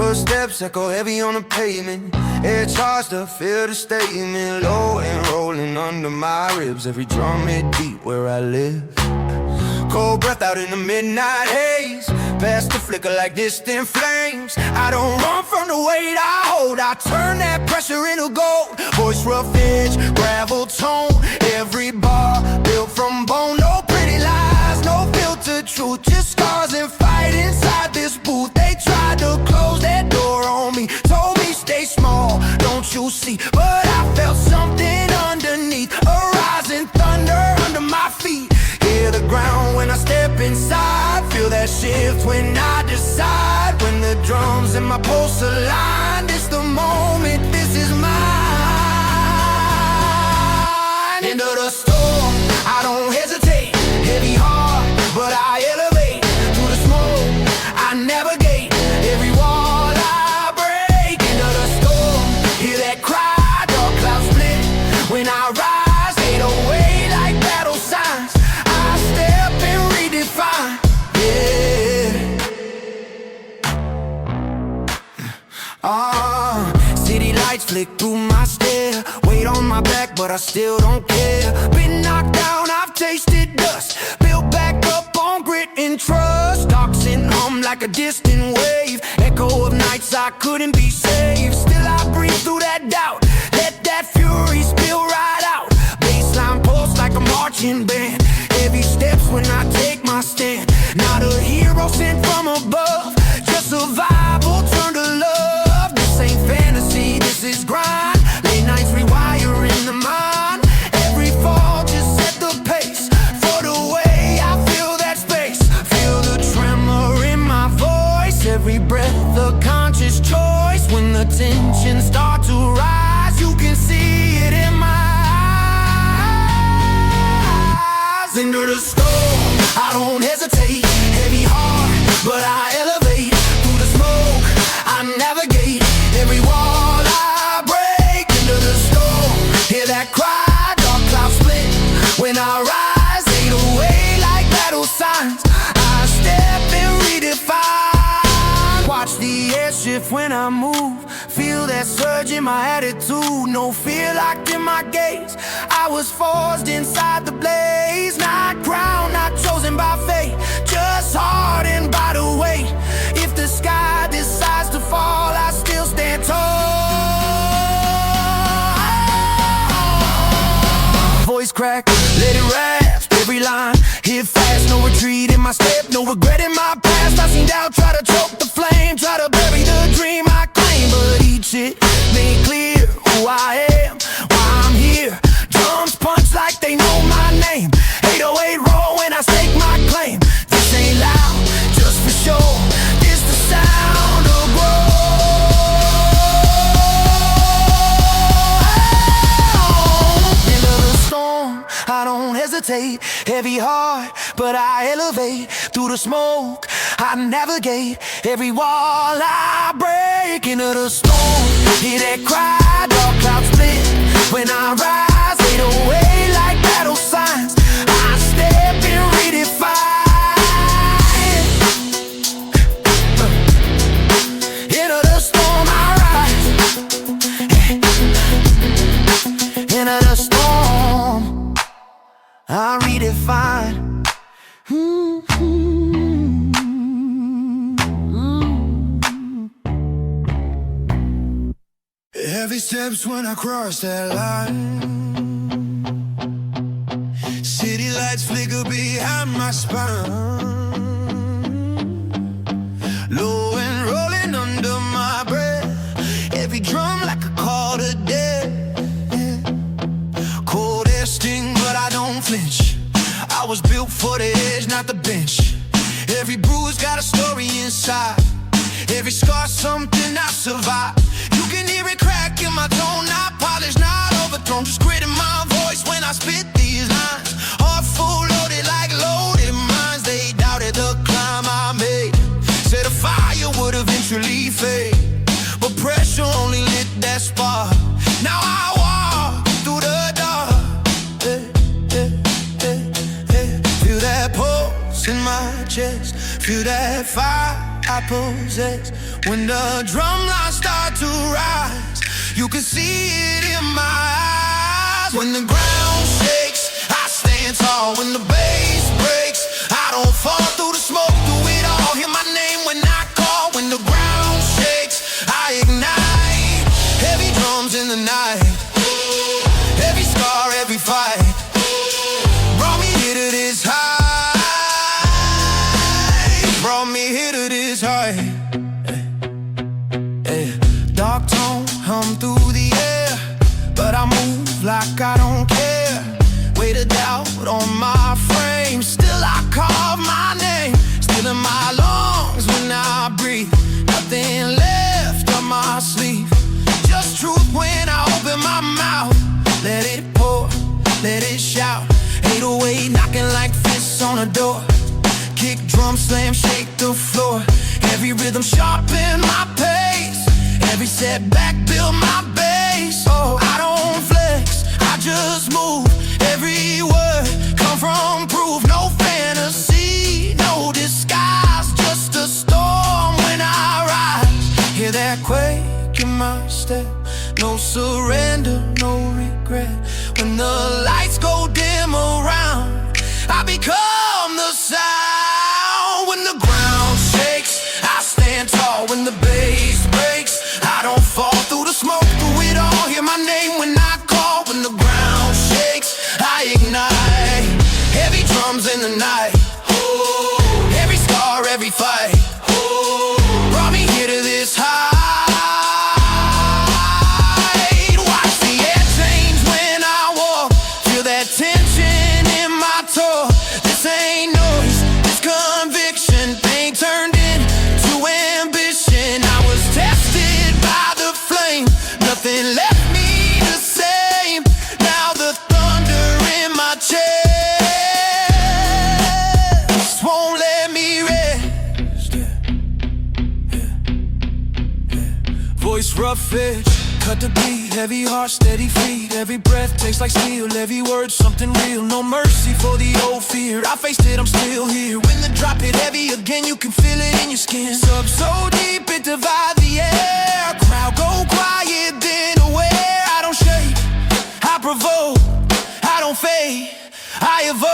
Footsteps echo heavy on the pavement. Air charged to feel the statement. Low and rolling under my ribs. Every drum hit deep where I live. Cold breath out in the midnight haze. Past the flicker like distant flames. I don't run from the weight I hold. I turn that pressure into gold. Voice rough edge, gravel tone. Every bar built from bone. No pretty lies, no filtered truth. Just scars and fight inside this booth. They tried to close that door on me. Told me stay small, don't you see? But I felt something underneath. A rising thunder under my feet. Hear the ground when I step inside. Feel that shift when I decide. When the drums and my pulse align. It's the moment, this is mine. Into the storm, I don't hesitate. Heavy heart, but I elevate. Through the smoke, I navigate. Every wall I break. Into the storm, hear that cry. Dark clouds split when I rise. Fade away like battle signs. Step and redefine, yeah. City lights flick through my stare. Weight on my back, but I still don't care. Been knocked down, I've tasted dust. Built back up on grit and trust. Toxin hum like a distant wave. Echo of nights I couldn't be saved. Still I breathe through that doubt. Let that fury spill right out. Baseline pulse like a marching band. Heavy steps when I take my stand. Not a hero sent from above. Just survival turned to love. This ain't fantasy, this is grind. Late nights rewiring the mind. Every fall just set the pace. For the way I feel that space. Feel the tremor in my voice. Every breath a conscious choice. When the tension starts to rise, you can see it in my eyes. Into the storm, I don't hesitate. Heavy heart, but I elevate. Through the smoke, I navigate. Every wall I break. Into the storm, hear that cry. Dark clouds split when I rise. Fade away like battle signs. I step and redefine. Watch the air shift when I move. Feel that surge in my attitude. No fear locked in my gaze. I was forged inside the blaze. Not crowned, not chosen by fate. Just hardened by the weight. If the sky decides to fall, I still stand tall. Voice crack, let it rasp. Every line hit fast, no retreat in my step. No regret in my past. I seen doubt try to choke the flame. Try to bury the dream I claim. But each hit made clear who I am, why I'm here. Drums punch like they know my name. 808 roll when I stake my claim. This ain't loud, just for show. This the sound of growth. Into the storm, I don't hesitate. Heavy heart, but I elevate. Through the smoke, I navigate. Every wall I break. Into the storm, hear that cry. Dark clouds split when I rise. Fade away like battle signs. I step and redefine. Into the storm I rise. Into the storm I redefine. Heavy steps when I cross that line. City lights flicker behind my spine. Low and rolling under my breath. Every drum like a call to death. Cold air sting, but I don't flinch. I was built for the edge, not the bench. Every bruise got a story inside. Every scar something I survived. You can hear it crack in my tone. Not polished, not overthrown. Just grit in my voice when I spit these lines. Heart full loaded like loaded mines. They doubted the climb I made. Said a fire would eventually fade, but pressure only lit that spark. Now I walk through the dark. Feel that pulse in my chest. Feel that fire I possess. When the drum lines start to rise, you can see it in my eyes. When the ground shakes, I stand tall. When the bass breaks, I don't fall through the smoke, through it all. Hear my name when I call. When the ground shakes, I ignite. Heavy drums in the night, every scar, every fight brought me here to this high. Brought me here to this high. Dark tone hum through the air, but I move like I don't care. Weight of doubt on my frame, still I call my name. Still in my lungs when I breathe, nothing left up my sleeve. Just truth when I open my mouth. Let it pour, let it shout. 808 knocking like fists on a door. Kick, drum, slam, shake the floor. Every rhythm sharpen my pace. Every setback build my base. Oh, I don't flex, I just move. Every word come from proof. No fantasy, no disguise, just a storm when I rise. Hear that quake in my step. No surrender, no regret. When the lights go dim around, I become the sound. When the ground shakes, I stand tall. When the bass breaks, I don't fall through the smoke, through it all. Hear my name when I call. When the ground shakes, I ignite. Heavy drums in the night, every scar, every fight brought me here to this high. Watch the air change when I walk, feel that tension in my toe. This ain't noise, this conviction. Pain turned into ambition. I was tested by the flame, nothing left me the same. Now the thunder in my chest won't let me rest. Voice rough edge, cut the beat. Heavy heart, steady feet. Every breath tastes like steel. Every word something real. No mercy for the old fear. I faced it, I'm still here. When the drop hit heavy again, you can feel it in your skin. Sub so deep it divide the air. Crowd go quiet, then aware. I don't shake, I provoke, I don't fade, I evoke.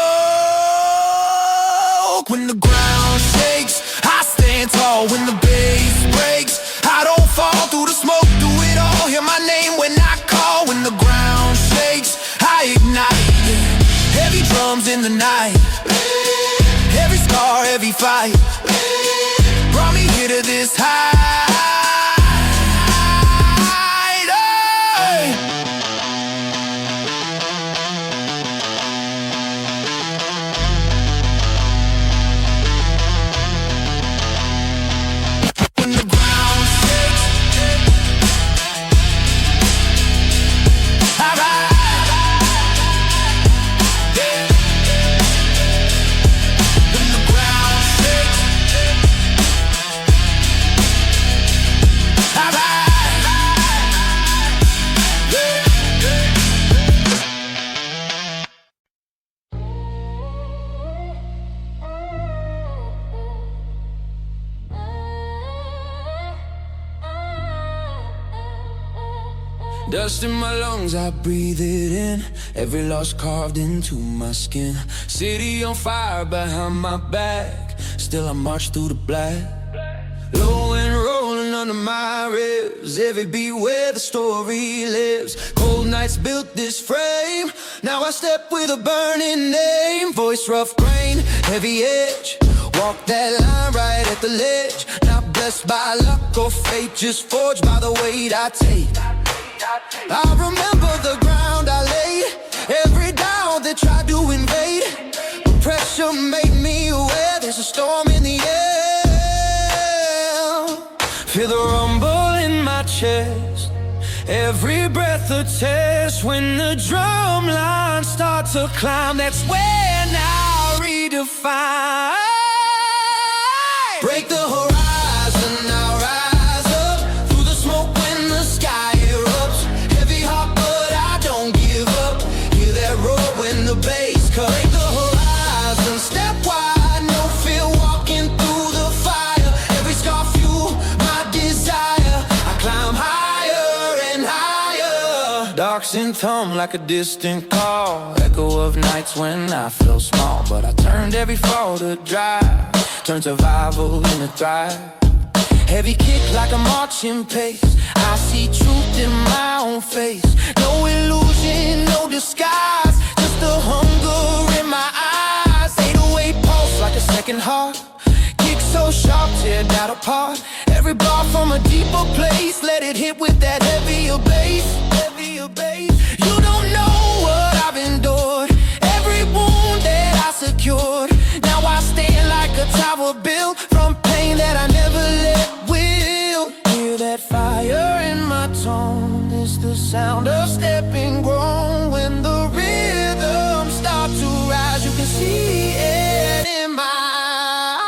When the ground shakes, I stand tall. When the bass breaks, I don't fall through the smoke, through it all. Hear my name when I call. When the ground shakes, I ignite. Heavy drums in the night, every scar, every fight brought me here to this high. When the ground shakes, I rise. When the ground shakes, I rise. Dust in my lungs, I breathe it in. Every loss carved into my skin. City on fire behind my back, still I march through the black. Low and rolling under my ribs, every beat where the story lives. Cold nights built this frame, now I step with a burning name. Voice rough grain, heavy edge, walk that line right at the ledge. Not blessed by luck or fate, just forged by the weight I take. I remember the ground I laid, every doubt that tried to invade. But pressure made me aware there's a storm in the air. Feel the rumble in my chest, every breath a test. When the drum lines start to climb, that's when I redefine. Break the horizon, now rise up through the smoke when the sky erupts. Heavy heart, but I don't give up. Hear that roar when the bass cuts. Break the horizon, step wide, no fear walking through the fire. Every scar and thumb like a distant call. Echo of nights when I felt small, but I turned every fall to drive. Turned survival into thrive. Heavy kick like a marching pace. I see truth in my own face. No illusion, no disguise, just the hunger in my eyes. 808 pulse like a second heart. Kick so sharp, tear that apart. Every bar from a deeper place, let it hit with that heavier bass. Heavier bass. You don't know what I've endured, every wound that I secured. Now I stand like a tower built from pain that I never let will. Hear that fire in my tone, it's the sound of stepping grown. When the rhythm starts to rise, you can see it in my eyes.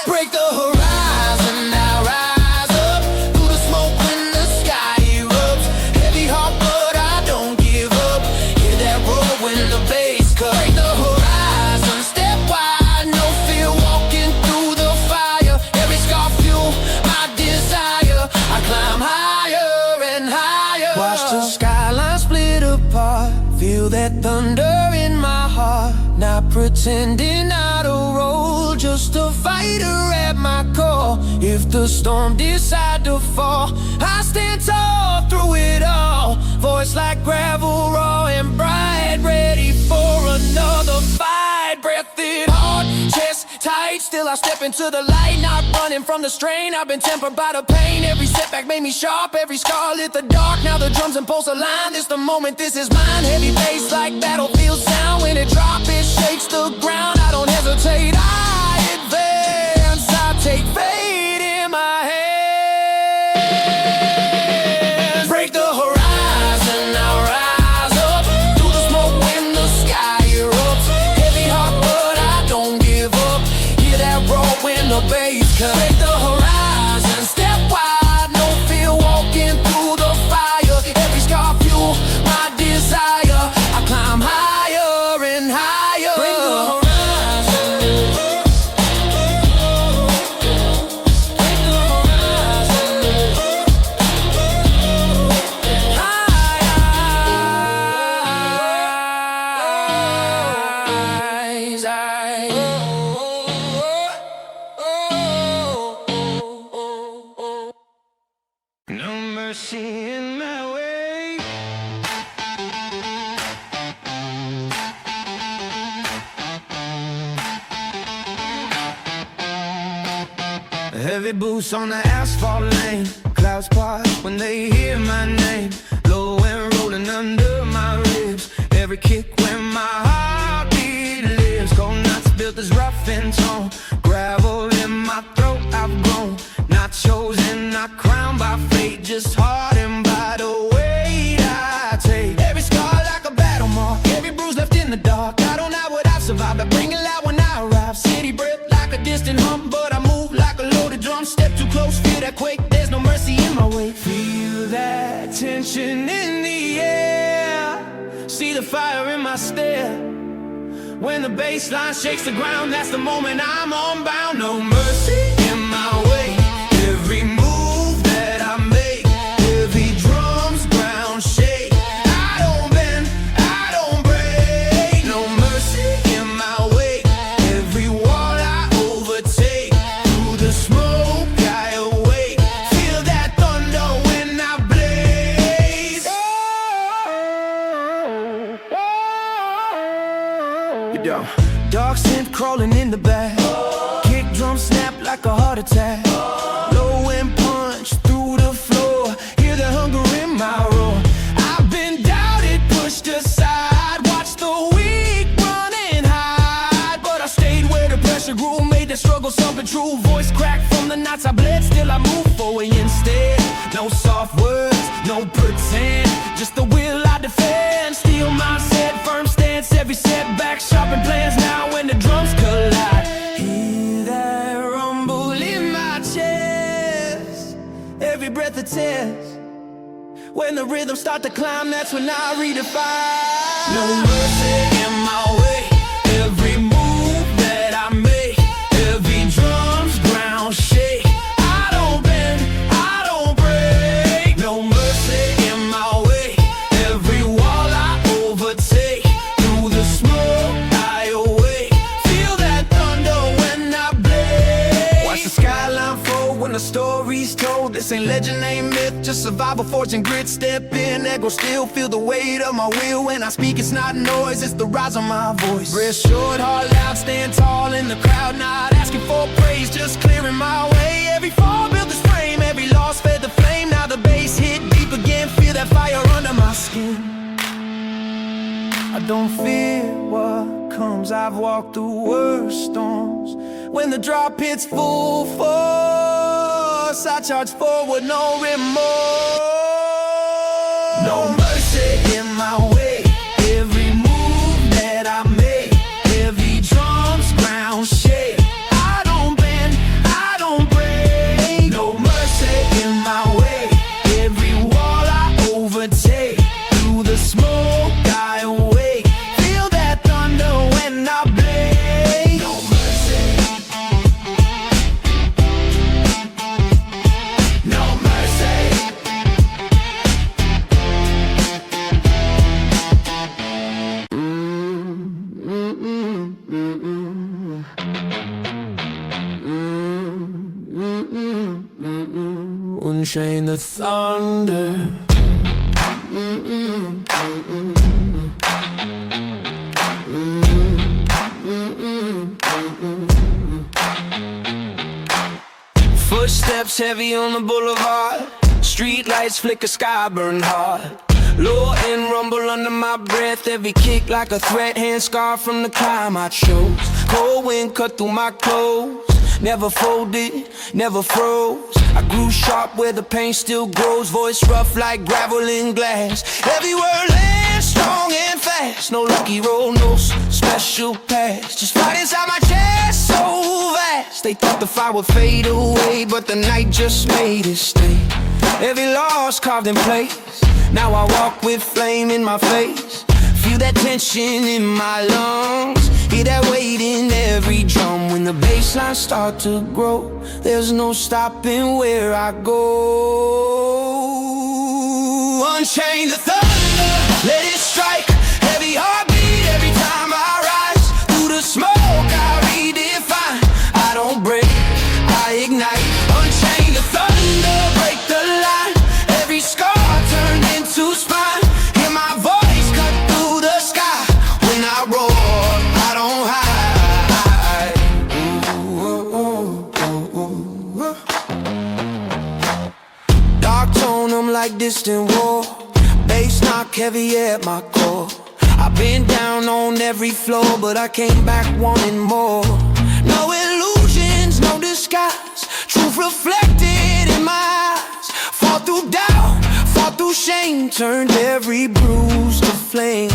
Break the horizon, now rise up through the smoke when the sky erupts. Heavy heart but I don't give up. Hear that roar when the bass cuts. Break the horizon, step wide, no fear walking through the fire. Every scar fuel my desire. I climb higher and higher. Watch the skyline split apart, feel that thunder in my heart. Not pretending not a role, just a fighter at my core. If the storm decide to fall, I stand tall through it all. Voice like gravel, raw and bright, ready for another fight. Breath it hard, chest tight, still I step into the light. Not running from the strain, I've been tempered by the pain. Every setback made me sharp, every scar lit the dark. Now the drums and pulse align, this the moment, this is mine. Heavy bass like battlefield sound, when it drop it shakes the ground. I don't hesitate, I advance, I take fate in my hands. Break the horizon, now rise up through the smoke when the sky erupts. Heavy heart but I don't give up. Hear that roar when the bass cuts. Break the horizon, step wide, no fear walking through the fire. Every scar fuel my desire. I climb higher and higher. Break the horizon. Break the horizon. No mercy in my way. Heavy boots on the asphalt lane. Clouds part when they hear my name. Low and rolling under my ribs. Every kick when my heartbeat lives. Cold nights built this rough and tone. Gravel in my throat, I've grown. Not chosen, not crowned by fate. Just hardened by the weight I take. Every scar like a battle mark, every bruise left in the dark. I don't know what I've survived, I bring it loud when I arrive. City breath like a distant hum, but I move like a loaded drum. Step too close, feel that quake, there's no mercy in my way. Feel that tension in the air, see the fire in my stare. When the bass line shakes the ground, that's the moment I'm unbound. No mercy in my way. Every move that I make, heavy drums, ground shake. I don't bend, I don't break. No mercy in my way. Every wall I overtake. Through the smoke I awake. Feel that thunder when I blaze. You don't. Dark scent crawling in the back. Kick drum snap like a heart attack. Low and punch through the floor. Hear the hunger in my roar. I've been doubted, pushed aside. Watch the weak run and hide, but I stayed where the pressure grew. Made the struggle something true. Voice cracked from the nights I bled. Still I move forward instead. No soft words, no pretend. Just the will I defend. Steel mindset, firm stance. Every setback, sharpen plans. Now when the drums collide, hear that rumble in my chest. Every breath a test. When the rhythm start to climb, that's when I redefine. No mercy in my way. Every move that I make, heavy drums, ground shake. I don't bend, I don't break. No mercy in my way. the stories told. This ain't legend, ain't myth, just survival, forged and grit. Step in, ego still feel the weight of my will. When I speak, it's not noise, it's the rise of my voice. Breath short, heart loud, stand tall in the crowd. Not asking for praise, just clearing my way. Every fall built this frame, every loss fed the flame. Now the bass hit deep again, feel that fire under my skin. I don't fear what comes, I've walked through worse storms. When the drop hits full force, I charge forward, no remorse. No mercy in my way, every move that I make, every drum's ground shake. I don't bend, I don't break. No mercy in my way, every wall I overtake. Through the smoke I awake, feel that thunder when I blade. No mercy, no mercy. Unchain the thunder. Footsteps heavy on the boulevard, street lights flicker, sky burn hard. Low end rumble under my breath, every kick like a threat, hand scarred from the climb I chose. Cold wind cut through my clothes, never folded, never froze. I grew sharp where the pain still grows, voice rough like gravel in glass. Every word lands strong and fast, no lucky roll, no special pass. Just fight inside my chest, so vast. They thought the fire would fade away, but the night just made it stay. Every loss carved in place, now I walk with flame in my face. Feel that tension in my lungs, hear that weight in every drum. When the bass lines start to grow, there's no stopping where I go. Unchain the thunder, let it strike. Heavy heartbeat every time I rise. Through the smoke I redefine. I don't break, I ignite. Unchain the thunder, break the line. Every scar turned into spine. Hear my voice cut through the sky. When I roar, I don't hide. Dark tone, I'm like distant war. Bass knock heavy at my core. I've been down on every floor, but I came back wanting more. No illusions, no disguise, truth reflected in my eyes. Fought through doubt, fought through shame, turned every bruise to flame.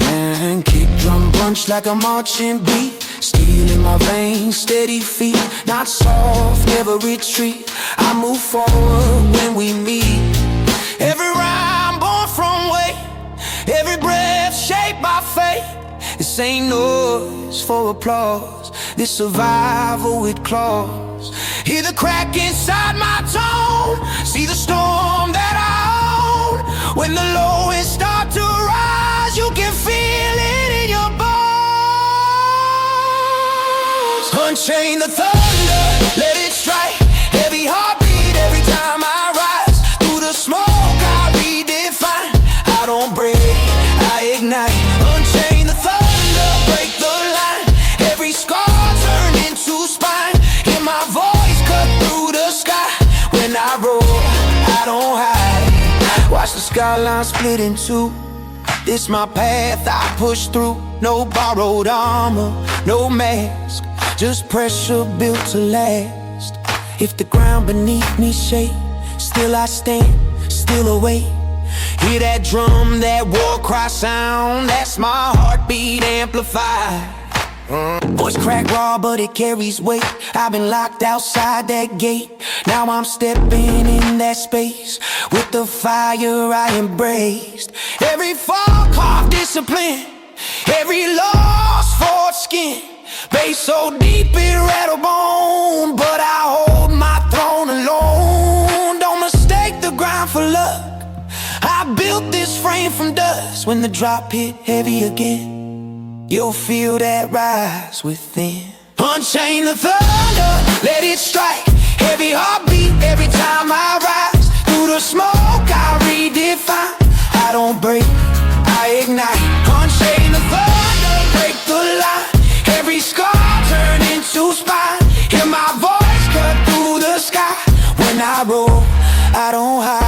And kick drum punch like a marching beat, steel in my veins, steady feet. Not soft, never retreat, I move forward when we meet. Every rhyme born from weight, every breath shaped by fate. This ain't noise for applause, this survival with claws. Hear the crack inside my tone, see the storm that I own. When the lowest start to rise, you can feel it in your bones. Unchain the thunder, let it strike. Heavy heartbeat every time I rise. Through the smoke I redefine. I don't break, I ignite. Unchain the thunder, break the line. Every scar turned into spine. Hear my voice cut through the sky. When I roar, I don't hide. Watch the skyline split in two. This my path I push through. No borrowed armor, no mask, just pressure built to last. If the ground beneath me shake, still I stand, still awake. Hear that drum, that war cry sound, that's my heartbeat amplified. Voice crack raw, but it carries weight. I've been locked outside that gate. Now I'm stepping in that space with the fire I embraced. Every fall carved discipline, every loss forged skin. Bass so deep it rattle bone, but I hold my throne alone. Don't mistake the grind for luck, I built this frame from dust. When the drop hit heavy again, you'll feel that rise within. Unchain the thunder, let it strike. Heavy heartbeat every time I rise. Through the smoke I redefine. I don't break, I ignite. Unchain the thunder, break the line. Every scar turn into spine. Hear my voice cut through the sky. When I roll, I don't hide.